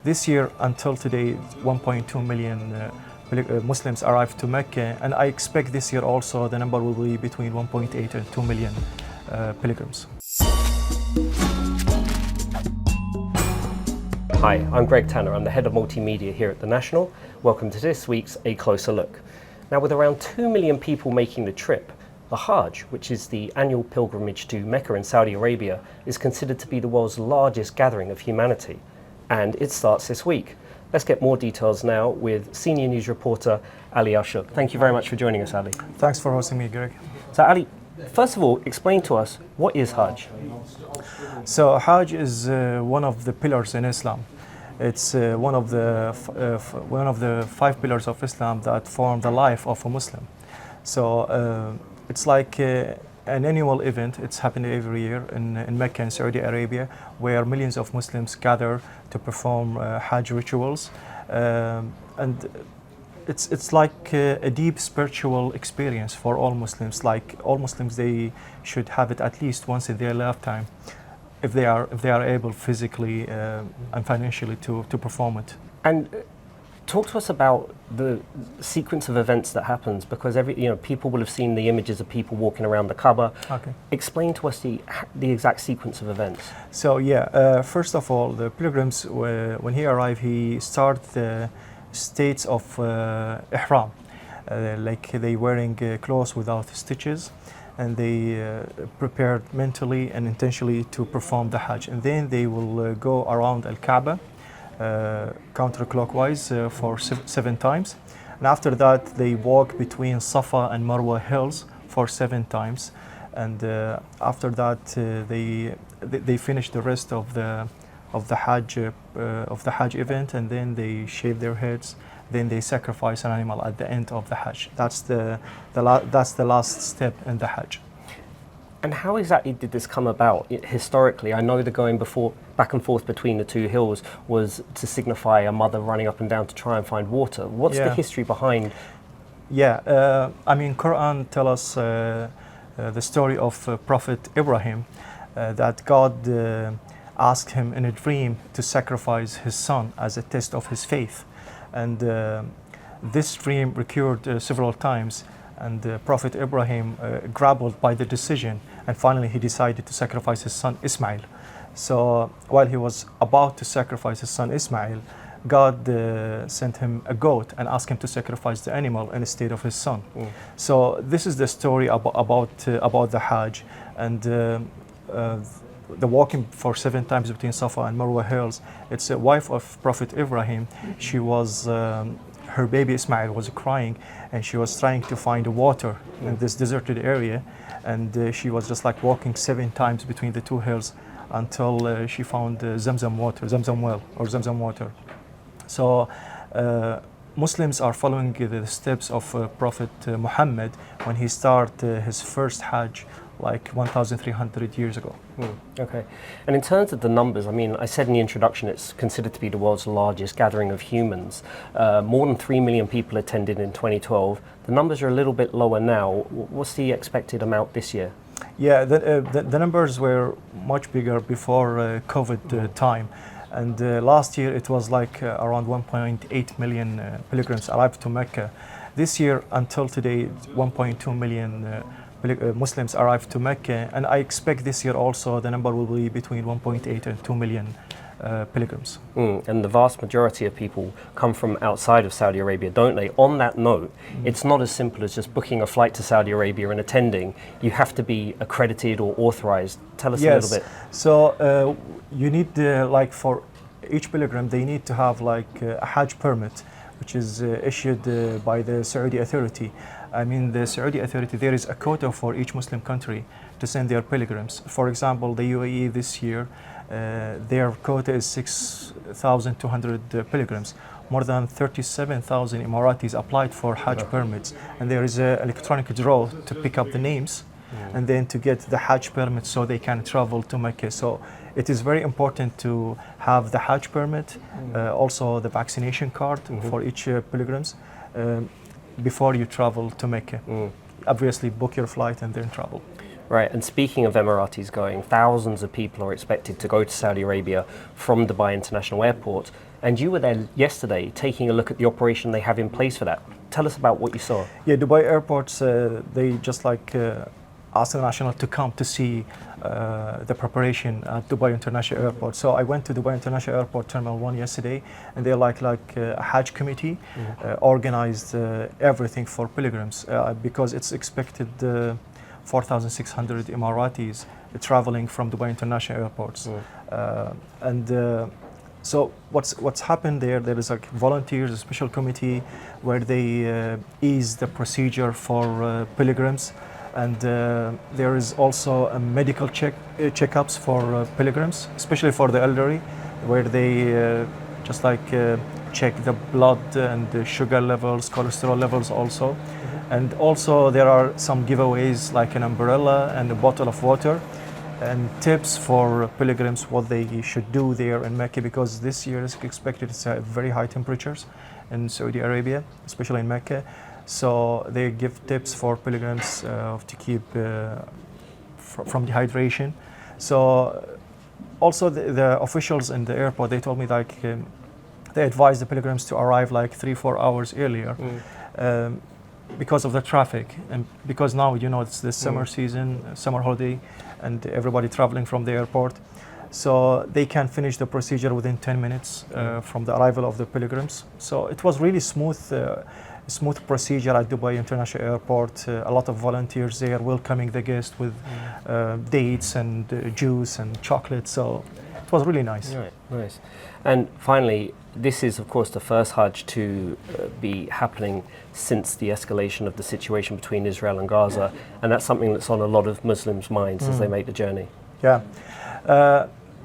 This year, until today, 1.2 million Muslims arrived to Mecca, and I expect this year also the number will be between 1.8 and 2 million pilgrims. Hi, I'm Greg Tanner. I'm the head of multimedia here at The National. Welcome to this week's A Closer Look. Now, with around 2 million people making the trip, the Hajj, which is the annual pilgrimage to Mecca in Saudi Arabia, is considered to be the world's largest gathering of humanity. And it starts this week. Let's get more details now with senior news reporter Ali Shouk. Thank you very much for joining us, Ali. Thanks for hosting me, Greg. So, Ali, first of all, explain to us, what is Hajj? So Hajj is one of the pillars in Islam. It's one of the 5 pillars of Islam that form the life of a Muslim. So it's like an annual event. It's happening every year in Mecca in Saudi Arabia, where millions of Muslims gather to perform Hajj rituals, and it's like a deep spiritual experience for all Muslims. Like all Muslims, they should have it at least once in their lifetime, if they are able physically and financially to perform it. And talk to us about the sequence of events that happens, because people will have seen the images of people walking around the Kaaba. Okay. Explain to us the exact sequence of events. So first of all, the pilgrims, when he arrived, he started the states of ihram, like they wearing clothes without stitches, and they prepared mentally and intentionally to perform the Hajj, and then they will go around Al-Kaaba counterclockwise for 7 times, and after that they walk between Safa and Marwa hills for 7 times, and after that they finish the rest of the Hajj event, and then they shave their heads. Then they sacrifice an animal at the end of the Hajj. That's the last step in the Hajj. And how exactly did this come about historically? I know the going back and forth between the 2 hills was to signify a mother running up and down to try and find water. What's the history behind? Quran tell us the story of Prophet Ibrahim, that God asked him in a dream to sacrifice his son as a test of his faith, and this dream recurred several times. And Prophet Ibrahim grappled by the decision, and finally he decided to sacrifice his son Ismail. So while he was about to sacrifice his son Ismail, God sent him a goat and asked him to sacrifice the animal instead of his son. So this is the story about the Hajj, and the walking for 7 times between Safa and Marwa hills. It's a wife of Prophet Ibrahim. She was her baby Ismail was crying, and she was trying to find water in this deserted area, and she was just like walking 7 times between the 2 hills until she found Zamzam well, or Zamzam water. So Muslims are following the steps of Prophet Muhammad when he started his first Hajj like 1,300 years ago. Okay. And in terms of the numbers, I said in the introduction it's considered to be the world's largest gathering of humans. More than 3 million people attended in 2012. The numbers are a little bit lower now. What's the expected amount this year? Yeah, the numbers were much bigger before COVID time. And last year it was like around 1.8 million pilgrims arrived to Mecca. This year, until today, 1.2 million Muslims arrived to Mecca, and I expect this year also the number will be between 1.8 and 2 million pilgrims. And the vast majority of people come from outside of Saudi Arabia, don't they? On that note, it's not as simple as just booking a flight to Saudi Arabia and attending. You have to be accredited or authorized. Tell us a little bit. So you need, like for each pilgrim, they need to have like a Hajj permit, which is issued by the Saudi authority. The Saudi authority, there is a quota for each Muslim country to send their pilgrims. For example, the UAE this year, their quota is 6,200 pilgrims. More than 37,000 Emiratis applied for Hajj permits, and there is an electronic draw to pick up the names and then to get the Hajj permit so they can travel to Mecca. So it is very important to have the Hajj permit, also the vaccination card for each pilgrims before you travel to Mecca. Obviously book your flight and then travel. Right, and speaking of Emiratis going, thousands of people are expected to go to Saudi Arabia from Dubai International Airport. And you were there yesterday taking a look at the operation they have in place for that. Tell us about what you saw. Yeah, Dubai airports, they just like asked the national to come to see the preparation at Dubai International Airport. So I went to Dubai International Airport Terminal 1 yesterday, and they're like a Hajj committee organized everything for pilgrims because it's expected 4,600 Emiratis traveling from Dubai International Airports. So what's happened there? There is like volunteers, a special committee where they ease the procedure for pilgrims, and there is also a medical checkups for pilgrims, especially for the elderly, where they just like check the blood and the sugar levels, cholesterol levels also. And also there are some giveaways like an umbrella and a bottle of water, and tips for pilgrims what they should do there in Mecca, because this year is expected to have very high temperatures in Saudi Arabia, especially in Mecca. So they give tips for pilgrims to keep from dehydration. So also the officials in the airport, they told me like they advise the pilgrims to arrive like 3-4 hours earlier. Because of the traffic, and because now it's the summer season, summer holiday, and everybody traveling from the airport, so they can finish the procedure within 10 minutes from the arrival of the pilgrims. So it was really smooth procedure at Dubai International Airport. A lot of volunteers there welcoming the guests with dates and juice and chocolate. So it was really nice. Right, nice. And finally, this is of course the first Hajj to be happening since the escalation of the situation between Israel and Gaza, and that's something that's on a lot of Muslims' minds as they make the journey. Yeah.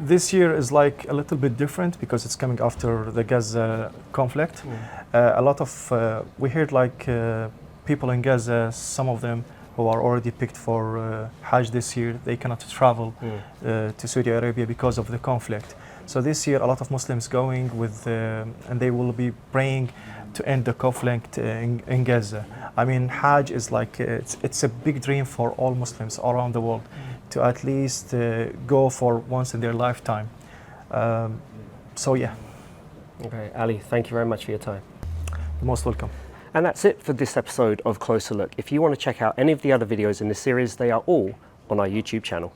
This year is like a little bit different because it's coming after the Gaza conflict. A lot of, we heard like people in Gaza, some of them who are already picked for Hajj this year, they cannot travel to Saudi Arabia because of the conflict. So this year a lot of Muslims going with, and they will be praying to end the conflict in Gaza. I mean, Hajj is like, it's a big dream for all Muslims around the world to at least go for once in their lifetime. So yeah. Okay, Ali, thank you very much for your time. You're most welcome. And that's it for this episode of Closer Look. If you want to check out any of the other videos in this series, they are all on our YouTube channel.